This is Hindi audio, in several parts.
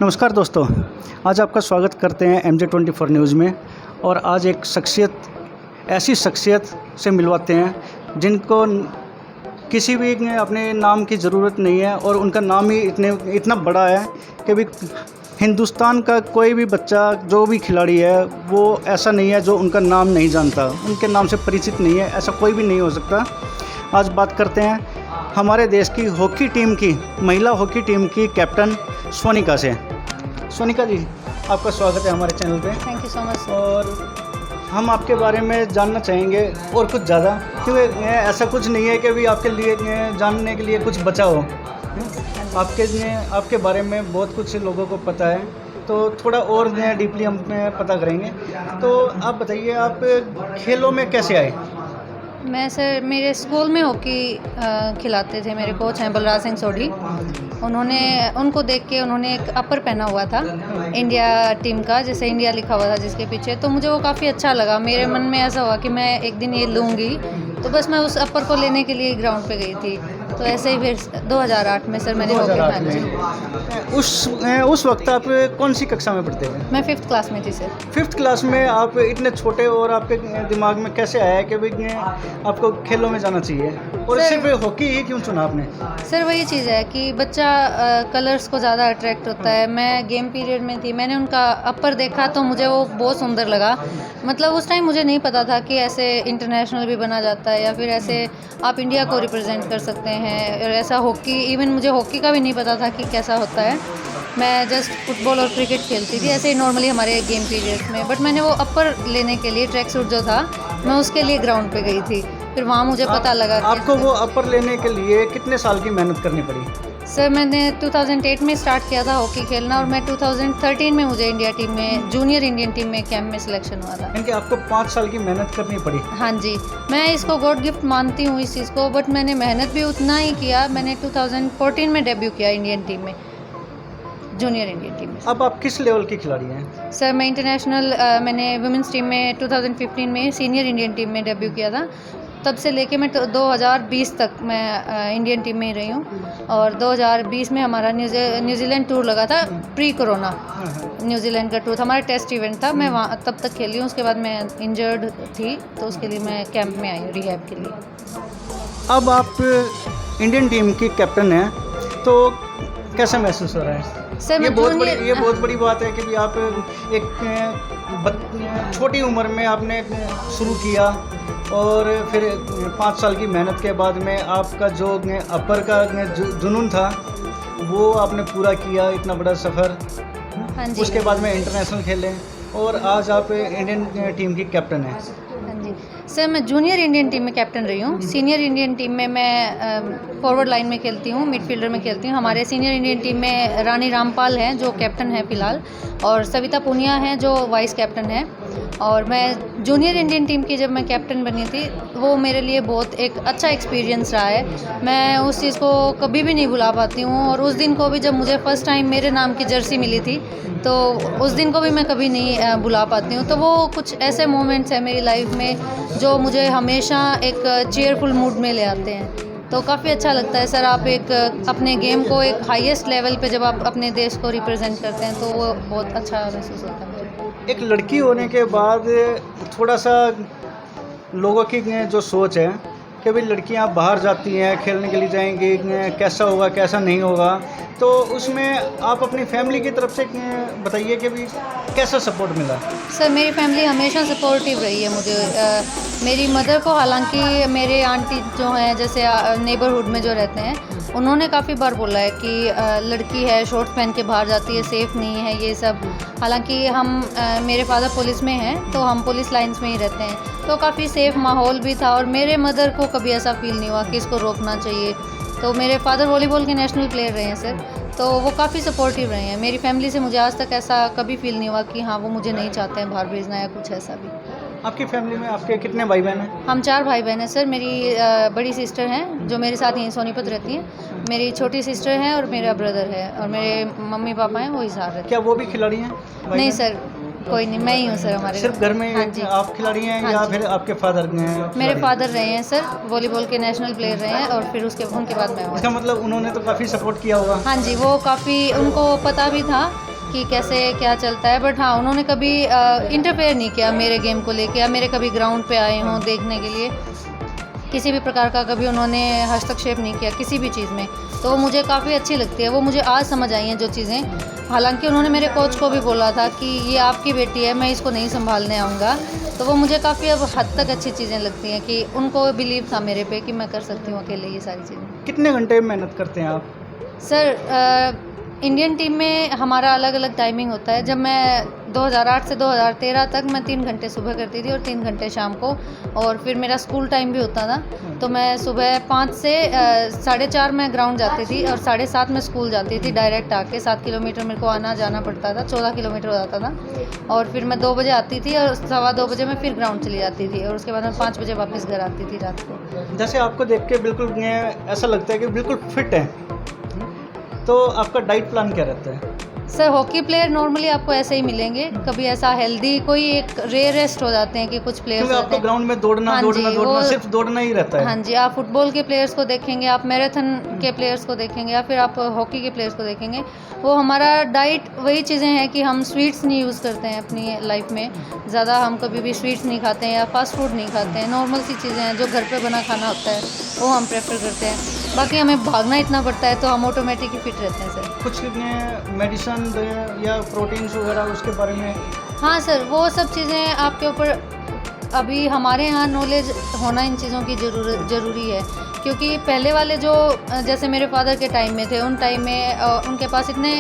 नमस्कार दोस्तों, आज आपका स्वागत करते हैं MJ24 न्यूज़ में। और आज एक ऐसी शख्सियत से मिलवाते हैं जिनको किसी भी अपने नाम की ज़रूरत नहीं है और उनका नाम ही इतना बड़ा है कि भी हिंदुस्तान का कोई भी बच्चा, जो भी खिलाड़ी है, वो ऐसा नहीं है जो उनका नाम नहीं जानता, उनके नाम से परिचित नहीं है, ऐसा कोई भी नहीं हो सकता। आज बात करते हैं हमारे देश की हॉकी टीम की, महिला हॉकी टीम की कैप्टन सोनिका से। सोनिका जी, आपका स्वागत है हमारे चैनल पे। Thank you so much. और हम आपके बारे में जानना चाहेंगे और कुछ ज़्यादा, क्योंकि ऐसा कुछ नहीं है कि भी आपके लिए जानने के लिए कुछ बचा हो। आपके बारे में बहुत कुछ लोगों को पता है, तो थोड़ा और डीपली हम पता करेंगे। तो आप बताइए, आप खेलों में कैसे आए? मैं सर, मेरे स्कूल में हॉकी खिलाते थे, मेरे कोच हैं बलराज सिंह सोढ़ी। उनको देख के उन्होंने एक अपर पहना हुआ था इंडिया टीम का, जैसे इंडिया लिखा हुआ था जिसके पीछे, तो मुझे वो काफ़ी अच्छा लगा। मेरे मन में ऐसा हुआ कि मैं एक दिन ये लूँगी, तो बस मैं उस अपर को लेने के लिए ग्राउंड पे गई थी। तो ऐसे ही फिर 2008 में सर मैंने हॉकी खेली। उस वक्त आप कौन सी कक्षा में पढ़ते थे? मैं 5th क्लास में थी सर। 5th क्लास में आप इतने छोटे, और आपके दिमाग में कैसे आया कि भाई आपको खेलों में जाना चाहिए, और सिर्फ हॉकी ही क्यों चुना आपने? सर वही चीज़ है कि बच्चा कलर्स को ज़्यादा अट्रैक्ट होता है। मैं गेम पीरियड में थी, मैंने उनका अपर देखा तो मुझे वो बहुत सुंदर लगा। मतलब उस टाइम मुझे नहीं पता था कि ऐसे इंटरनेशनल भी बना जाता है, या फिर ऐसे आप इंडिया को रिप्रेजेंट कर सकते हैं। और ऐसा हॉकी, इवन मुझे हॉकी का भी नहीं पता था कि कैसा होता है। मैं जस्ट फुटबॉल और क्रिकेट खेलती थी ऐसे ही नॉर्मली हमारे गेम पीरियड्स में। बट मैंने वो अपर लेने के लिए, ट्रैक सूट जो था, मैं उसके लिए ग्राउंड पे गई थी। फिर वहाँ मुझे पता लगा आपको वो अपर लेने के लिए कितने साल की मेहनत करनी पड़ी? सर मैंने 2008 में स्टार्ट किया था हॉकी खेलना, और मैं 2013 में मुझे इंडिया टीम में, जूनियर इंडियन टीम में कैंप में सिलेक्शन हुआ था। यानी आपको 5 साल की मेहनत करनी पड़ी? हाँ जी, मैं इसको गॉड गिफ्ट मानती हूँ इस चीज़ को। बट मैंने मेहनत भी उतना ही किया। मैंने 2014 में डेब्यू किया इंडियन टीम में, जूनियर इंडियन टीम में। अब आप किस लेवल की खिलाड़ी हैं? सर मैं इंटरनेशनल, मैंने वुमेंस टीम में 2015 में सीनियर इंडियन टीम में डेब्यू किया था। तब से लेके मैं 2020 तक मैं इंडियन टीम में ही रही हूँ। और 2020 में हमारा न्यूजीलैंड टूर लगा था, प्री कोरोना न्यूजीलैंड का टूर था, हमारा टेस्ट इवेंट था। मैं वहाँ तब तक खेली हूँ, उसके बाद मैं इंजर्ड थी, तो उसके लिए मैं कैंप में आई हूँ रिहैब के लिए। अब आप इंडियन टीम की कैप्टन हैं, तो कैसा महसूस हो रहा है? सर ये बहुत बड़ी बात है कि भी आप एक छोटी उम्र में आपने शुरू किया, और फिर 5 साल की मेहनत के बाद में आपका जो अपर का जुनून था वो आपने पूरा किया, इतना बड़ा सफ़र। हाँ जी। उसके बाद में इंटरनेशनल खेले, और आज आप इंडियन टीम की कैप्टन हैं। हाँ जी सर, मैं जूनियर इंडियन टीम में कैप्टन रही हूँ। सीनियर इंडियन टीम में मैं फॉरवर्ड लाइन में खेलती हूँ, मिडफील्डर में खेलती हूँ। हमारे सीनियर इंडियन टीम में रानी रामपाल हैं जो कैप्टन है फ़िलहाल, और सविता पुनिया हैं जो वाइस कैप्टन है। और मैं जूनियर इंडियन टीम की जब मैं कैप्टन बनी थी, वो मेरे लिए बहुत एक अच्छा एक्सपीरियंस रहा है। मैं उस चीज़ को कभी भी नहीं भुला पाती हूँ। और उस दिन को भी, जब मुझे फ़र्स्ट टाइम मेरे नाम की जर्सी मिली थी, तो उस दिन को भी मैं कभी नहीं भुला पाती हूँ। तो वो कुछ ऐसे मोमेंट्स हैं मेरी लाइफ में जो मुझे हमेशा एक चीयरफुल मूड में ले आते हैं। तो काफ़ी अच्छा लगता है सर, आप एक अपने गेम को एक हाईएस्ट लेवल पे जब आप अपने देश को रिप्रेजेंट करते हैं, तो वो बहुत अच्छा महसूस होता है। एक लड़की होने के बाद थोड़ा सा लोगों की जो सोच है कि भाई लड़कियां बाहर जाती हैं, खेलने के लिए जाएंगी, कैसा होगा कैसा नहीं होगा, तो उसमें आप अपनी फैमिली की तरफ से बताइए कि भी कैसा सपोर्ट मिला? सर मेरी फैमिली हमेशा सपोर्टिव रही है मुझे। मेरी मदर को, हालांकि मेरे आंटी जो हैं, जैसे नेबरहुड में जो रहते हैं, उन्होंने काफ़ी बार बोला है कि लड़की है, शॉर्ट्स पहन के बाहर जाती है, सेफ़ नहीं है ये सब। हालांकि मेरे फादर पुलिस में हैं, तो हम पुलिस लाइंस में ही रहते हैं, तो काफ़ी सेफ़ माहौल भी था। और मेरे मदर को कभी ऐसा फील नहीं हुआ कि इसको रोकना चाहिए। तो मेरे फादर वॉलीबॉल के नेशनल प्लेयर रहे हैं सर, तो वो काफ़ी सपोर्टिव रहे हैं। मेरी फैमिली से मुझे आज तक ऐसा कभी फील नहीं हुआ कि हाँ वो मुझे नहीं चाहते हैं बाहर भेजना या कुछ ऐसा भी। आपकी फैमिली में आपके कितने भाई बहन हैं? हम 4 भाई बहन हैं सर। मेरी बड़ी सिस्टर हैं जो मेरे साथ यहीं सोनीपत रहती हैं। मेरी छोटी सिस्टर हैं और मेरा ब्रदर है, और मेरे मम्मी पापा हैं वो हिसार रहते हैं। क्या वो भी खिलाड़ी हैं? नहीं सर, कोई नहीं, मैं ही हूँ सर हमारे सिर्फ घर में। हाँ जी। आप खिलाड़ी हैं? हाँ या जी। फिर आपके फादर हैं? मेरे फादर रहे हैं सर, वॉलीबॉल के नेशनल प्लेयर रहे हैं, और फिर उनके बाद मैं हूँ। इसका मतलब उन्होंने तो काफ़ी सपोर्ट किया होगा। हाँ जी, वो काफ़ी, उनको पता भी था कि कैसे क्या चलता है, बट हाँ उन्होंने कभी इंटरफेयर नहीं किया मेरे गेम को लेके, या मेरे कभी ग्राउंड पे आए हों देखने के लिए, किसी भी प्रकार का कभी उन्होंने हस्तक्षेप नहीं किया किसी भी चीज़ में। तो वो मुझे काफ़ी अच्छी लगती है, वो मुझे आज समझ आई हैं जो चीज़ें। हालांकि उन्होंने मेरे कोच को भी बोला था कि ये आपकी बेटी है, मैं इसको नहीं संभालने आऊँगा। तो वो मुझे काफ़ी अब हद तक अच्छी चीज़ें लगती हैं कि उनको बिलीव था मेरे पे कि मैं कर सकती हूँ अकेले ये सारी चीज़ें। कितने घंटे मेहनत करते हैं आप? सर इंडियन टीम में हमारा अलग अलग टाइमिंग होता है। जब मैं 2008 से 2013 तक मैं 3 घंटे सुबह करती थी और 3 घंटे शाम को, और फिर मेरा स्कूल टाइम भी होता था। तो मैं सुबह 5 से 4:30 मैं ग्राउंड जाती थी और 7:30 में स्कूल जाती थी डायरेक्ट आके। 7 किलोमीटर मेरे को आना जाना पड़ता था, 14 किलोमीटर हो जाता था। और फिर मैं 2 बजे आती थी और 2:15 बजे मैं फिर ग्राउंड चली जाती थी, और उसके बाद मैं 5 बजे वापस घर आती थी रात को। जैसे आपको देख के बिल्कुल ऐसा लगता है कि बिल्कुल फिट है, तो आपका डाइट प्लान क्या रहता है? सर हॉकी प्लेयर नॉर्मली आपको ऐसे ही मिलेंगे, कभी ऐसा हेल्दी कोई एक रेयरेस्ट हो जाते हैं कि कुछ प्लेयर्स क्योंकि आपको ग्राउंड में दौड़ना सिर्फ दौड़ना ही रहता है। हाँ जी, आप फुटबॉल के प्लेयर्स को देखेंगे, आप मैराथन के प्लेयर्स को देखेंगे, या फिर आप हॉकी के प्लेयर्स को देखेंगे, वो हमारा डाइट वही चीज़ें हैं कि हम स्वीट्स नहीं यूज़ करते हैं अपनी लाइफ में ज़्यादा। हम कभी भी स्वीट्स नहीं खाते हैं या फास्ट फूड नहीं खाते हैं। नॉर्मल सी चीज़ें हैं जो घर पे बना खाना होता है वो हम प्रेफर करते हैं। बाकी हमें भागना इतना पड़ता है तो हम ऑटोमेटिक ही फिट रहते हैं सर। कुछ मेडिसिन या प्रोटीन्स वगैरह उसके बारे में? हाँ सर, वो सब चीज़ें आपके ऊपर, अभी हमारे यहाँ नॉलेज होना इन चीज़ों की ज़रूरी है, क्योंकि पहले वाले जो जैसे मेरे फादर के टाइम में थे, उन टाइम में उनके पास इतने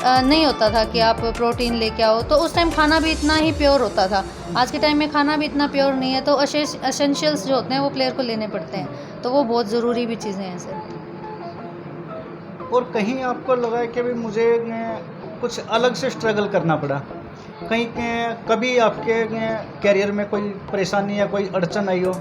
नहीं होता था कि आप प्रोटीन लेके आओ, तो उस टाइम खाना भी इतना ही प्योर होता था। आज के टाइम में खाना भी इतना प्योर नहीं है, तो एसेंशियल्स जो होते हैं वो प्लेयर को लेने पड़ते हैं, तो वो बहुत ज़रूरी भी चीज़ें हैं सर। और कहीं आपको लगा है कि भाई मुझे कुछ अलग से स्ट्रगल करना पड़ा, कहीं कभी आपके कैरियर में कोई परेशानी या कोई अड़चन आई हो?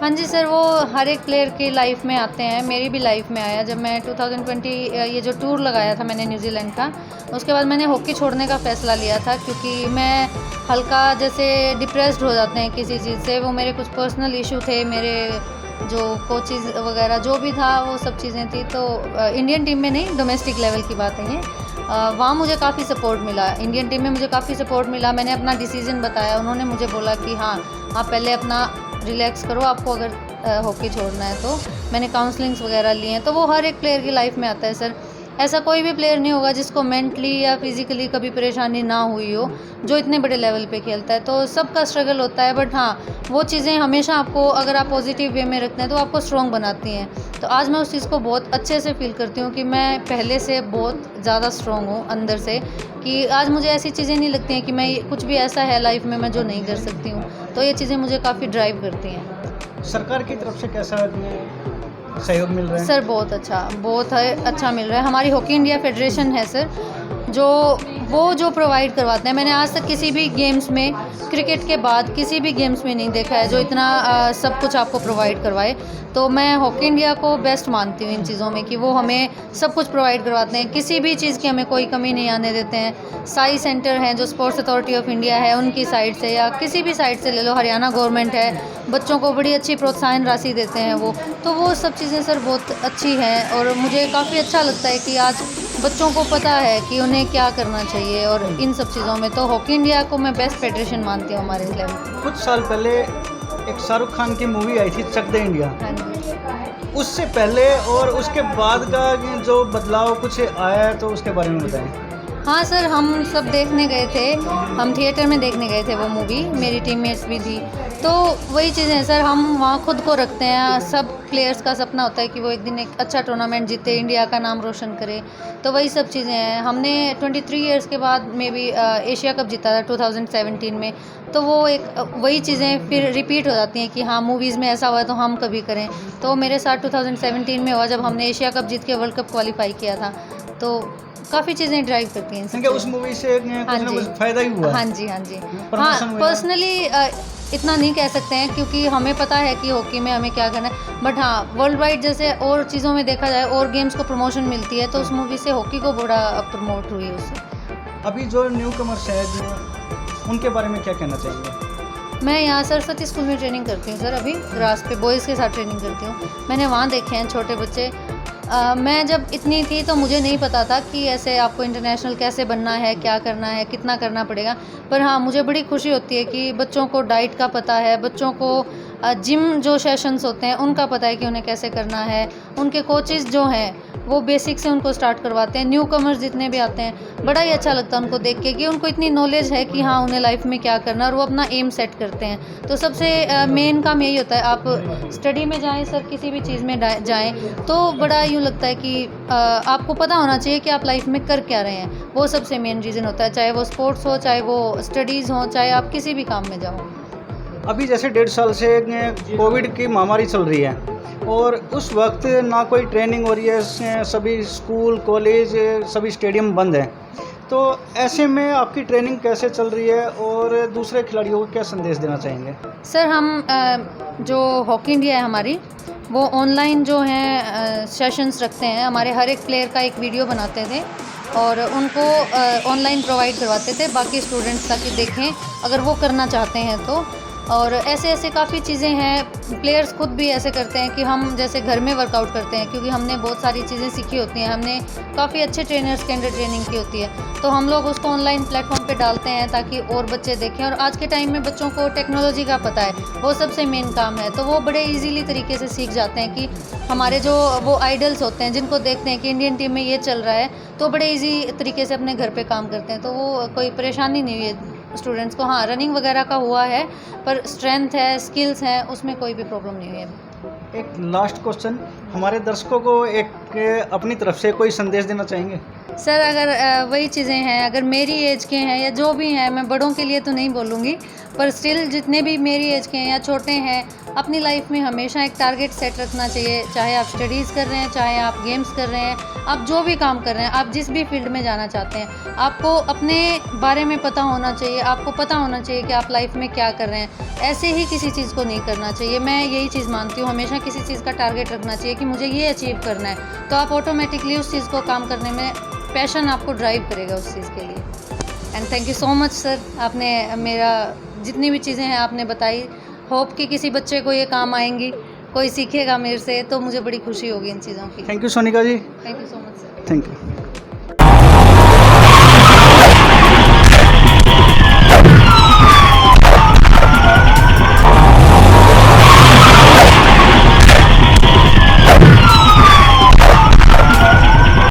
हाँ जी सर, वो हर एक प्लेयर की लाइफ में आते हैं, मेरी भी लाइफ में आया। जब मैं 2020 ये जो टूर लगाया था मैंने न्यूजीलैंड का, उसके बाद मैंने हॉकी छोड़ने का फ़ैसला लिया था, क्योंकि मैं हल्का जैसे डिप्रेस्ड हो जाते हैं किसी चीज़ से। वो मेरे कुछ पर्सनल इशू थे, मेरे जो कोचेज़ वगैरह जो भी था वो सब चीज़ें थी। तो इंडियन टीम में नहीं, डोमेस्टिक लेवल की बात है ये। वहाँ मुझे काफ़ी सपोर्ट मिला, इंडियन टीम में मुझे काफ़ी सपोर्ट मिला। मैंने अपना डिसीज़न बताया, उन्होंने मुझे बोला कि हाँ आप पहले अपना रिलैक्स करो, आपको अगर हॉकी छोड़ना है तो। मैंने काउंसलिंग्स वगैरह लिए हैं, तो वो हर एक प्लेयर की लाइफ में आता है सर। ऐसा कोई भी प्लेयर नहीं होगा जिसको मेंटली या फिज़िकली कभी परेशानी ना हुई हो, जो इतने बड़े लेवल पे खेलता है। तो सबका स्ट्रगल होता है, बट हाँ वो चीज़ें हमेशा आपको, अगर आप पॉजिटिव वे में रखते हैं तो आपको स्ट्रॉन्ग बनाती हैं। तो आज मैं उस चीज़ को बहुत अच्छे से फील करती हूँ कि मैं पहले से बहुत ज़्यादा स्ट्रॉन्ग हूँ अंदर से, कि आज मुझे ऐसी चीज़ें नहीं लगती हैं कि मैं कुछ भी ऐसा है लाइफ में मैं जो नहीं कर सकती हूँ। तो ये चीज़ें मुझे काफ़ी ड्राइव करती हैं। सरकार की तरफ से कैसा सहयोग मिल रहा है? सर बहुत अच्छा मिल रहा है। हमारी हॉकी इंडिया फेडरेशन है सर, जो प्रोवाइड करवाते हैं। मैंने आज तक किसी भी गेम्स में, क्रिकेट के बाद किसी भी गेम्स में नहीं देखा है जो इतना सब कुछ आपको प्रोवाइड करवाए। तो मैं हॉकी इंडिया को बेस्ट मानती हूँ इन चीज़ों में, कि वो हमें सब कुछ प्रोवाइड करवाते हैं, किसी भी चीज़ की हमें कोई कमी नहीं आने देते हैं। साई सेंटर हैं जो स्पोर्ट्स अथॉरिटी ऑफ इंडिया है, उनकी साइड से या किसी भी साइड से ले लो, हरियाणा गवर्नमेंट है, बच्चों को बड़ी अच्छी प्रोत्साहन राशि देते हैं वो। तो वो सब चीज़ें सर बहुत अच्छी हैं, और मुझे काफ़ी अच्छा लगता है कि आज बच्चों को पता है कि उन्हें क्या करना चाहिए, और इन सब चीज़ों में तो हॉकी इंडिया को मैं बेस्ट फेडरेशन मानती हूँ हमारे इस लेवल। कुछ साल पहले एक शाहरुख खान की मूवी आई थी चक दे इंडिया, हाँ जी। उससे पहले और उसके बाद का जो बदलाव कुछ आया है तो उसके बारे में बताएं। हाँ सर, हम सब देखने गए थे, हम थिएटर में देखने गए थे वो मूवी, मेरी टीममेट्स भी थी। तो वही चीज़ें हैं सर, हम वहाँ खुद को रखते हैं। सब प्लेयर्स का सपना होता है कि वो एक दिन एक अच्छा टूर्नामेंट जीते, इंडिया का नाम रोशन करे। तो वही सब चीज़ें हैं। हमने 23 इयर्स के बाद में भी एशिया कप जीता था 2017 में। तो वो एक वही चीज़ें फिर रिपीट हो जाती हैं कि हाँ मूवीज़ में ऐसा हुआ है तो हम कभी करें। तो मेरे साथ 2017 में हुआ, जब हमने एशिया कप जीत के वर्ल्ड कप क्वालिफाई किया था। तो काफ़ी चीज़ें ड्राइव करती हैं क्योंकि उस मूवी से कुछ ना कुछ फ़ायदा ही हुआ। हाँ जी। हाँ, पर्सनली इतना नहीं कह सकते हैं, क्योंकि हमें पता है कि हॉकी में हमें क्या करना है। बट हाँ, वर्ल्ड वाइड जैसे और चीज़ों में देखा जाए, और गेम्स को प्रमोशन मिलती है, तो उस मूवी से हॉकी को बड़ा प्रमोट हुई उससे। अभी जो न्यू कमर्स है उनके बारे में क्या कहना चाहिए? मैं यहाँ सरस्वती स्कूल में ट्रेनिंग करती हूँ सर, अभी ग्रास पे बॉयज़ के साथ ट्रेनिंग करती हूँ। मैंने वहाँ देखे हैं छोटे बच्चे, मैं जब इतनी थी तो मुझे नहीं पता था कि ऐसे आपको इंटरनेशनल कैसे बनना है, क्या करना है, कितना करना पड़ेगा। पर हाँ, मुझे बड़ी खुशी होती है कि बच्चों को डाइट का पता है, बच्चों को जिम जो सेशंस होते हैं उनका पता है कि उन्हें कैसे करना है। उनके कोचेज़ जो हैं वो बेसिक से उनको स्टार्ट करवाते हैं। न्यू कमर्स जितने भी आते हैं, बड़ा ही अच्छा लगता है उनको देख के कि उनको इतनी नॉलेज है कि हाँ, उन्हें लाइफ में क्या करना है और वो अपना एम सेट करते हैं। तो सबसे मेन काम यही होता है, आप स्टडी में जाएँ सर, किसी भी चीज़ में जाएँ तो बड़ा यूँ लगता है कि आपको पता होना चाहिए कि आप लाइफ में कर क्या रहे हैं। वो सबसे मेन रीज़न होता है, चाहे वो स्पोर्ट्स हो, चाहे वो स्टडीज़ हों, चाहे आप किसी भी काम में जाओ। अभी जैसे 1.5 साल से कोविड की महामारी चल रही है और उस वक्त ना कोई ट्रेनिंग हो रही है, सभी स्कूल कॉलेज सभी स्टेडियम बंद हैं। तो ऐसे में आपकी ट्रेनिंग कैसे चल रही है और दूसरे खिलाड़ियों को क्या संदेश देना चाहेंगे? सर हम जो हॉकी इंडिया है हमारी, वो ऑनलाइन जो हैं सेशंस रखते हैं। हमारे हर एक प्लेयर का एक वीडियो बनाते थे और उनको ऑनलाइन प्रोवाइड करवाते थे बाकी स्टूडेंट्स ताकि देखें अगर वो करना चाहते हैं तो। और ऐसे ऐसे काफ़ी चीज़ें हैं, प्लेयर्स खुद भी ऐसे करते हैं कि हम जैसे घर में वर्कआउट करते हैं क्योंकि हमने बहुत सारी चीज़ें सीखी होती हैं, हमने काफ़ी अच्छे ट्रेनर्स के अंडर ट्रेनिंग की होती है, तो हम लोग उसको ऑनलाइन प्लेटफॉर्म पे डालते हैं ताकि और बच्चे देखें। और आज के टाइम में बच्चों को टेक्नोलॉजी का पता है, वो सबसे मेन काम है, तो वो बड़े ईजीली तरीके से सीख जाते हैं कि हमारे जो वो आइडल्स होते हैं जिनको देखते हैं कि इंडियन टीम में ये चल रहा है, तो बड़े ईजी तरीके से अपने घर पर काम करते हैं, तो वो कोई परेशानी नहीं हुई है स्टूडेंट्स को। हाँ, रनिंग वगैरह का हुआ है पर स्ट्रेंथ है, स्किल्स हैं, उसमें कोई भी प्रॉब्लम नहीं हुई है। एक लास्ट क्वेश्चन, हमारे दर्शकों को एक अपनी तरफ से कोई संदेश देना चाहेंगे? सर अगर वही चीज़ें हैं, अगर मेरी एज के हैं या जो भी हैं, मैं बड़ों के लिए तो नहीं बोलूँगी, पर स्टिल जितने भी मेरी एज के हैं या छोटे हैं, अपनी लाइफ में हमेशा एक टारगेट सेट रखना चाहिए। चाहे आप स्टडीज़ कर रहे हैं, चाहे आप गेम्स कर रहे हैं, आप जो भी काम कर रहे हैं, आप जिस भी फील्ड में जाना चाहते हैं, आपको अपने बारे में पता होना चाहिए। आपको पता होना चाहिए कि आप लाइफ में क्या कर रहे हैं। ऐसे ही किसी चीज़ को नहीं करना चाहिए। मैं यही चीज़ मानती हूँ, हमेशा किसी चीज़ का टारगेट रखना चाहिए कि मुझे ये अचीव करना है, तो आप ऑटोमेटिकली उस चीज़ को काम करने में पैशन आपको ड्राइव करेगा उस चीज़ के लिए। And thank you so much sir, आपने मेरा जितनी भी चीज़ें हैं आपने बताई। होप कि किसी बच्चे को ये काम आएंगी, कोई सीखेगा मेरे से, तो मुझे बड़ी खुशी होगी इन चीज़ों की। Thank you Sonika ji. Thank you so much sir. Thank you.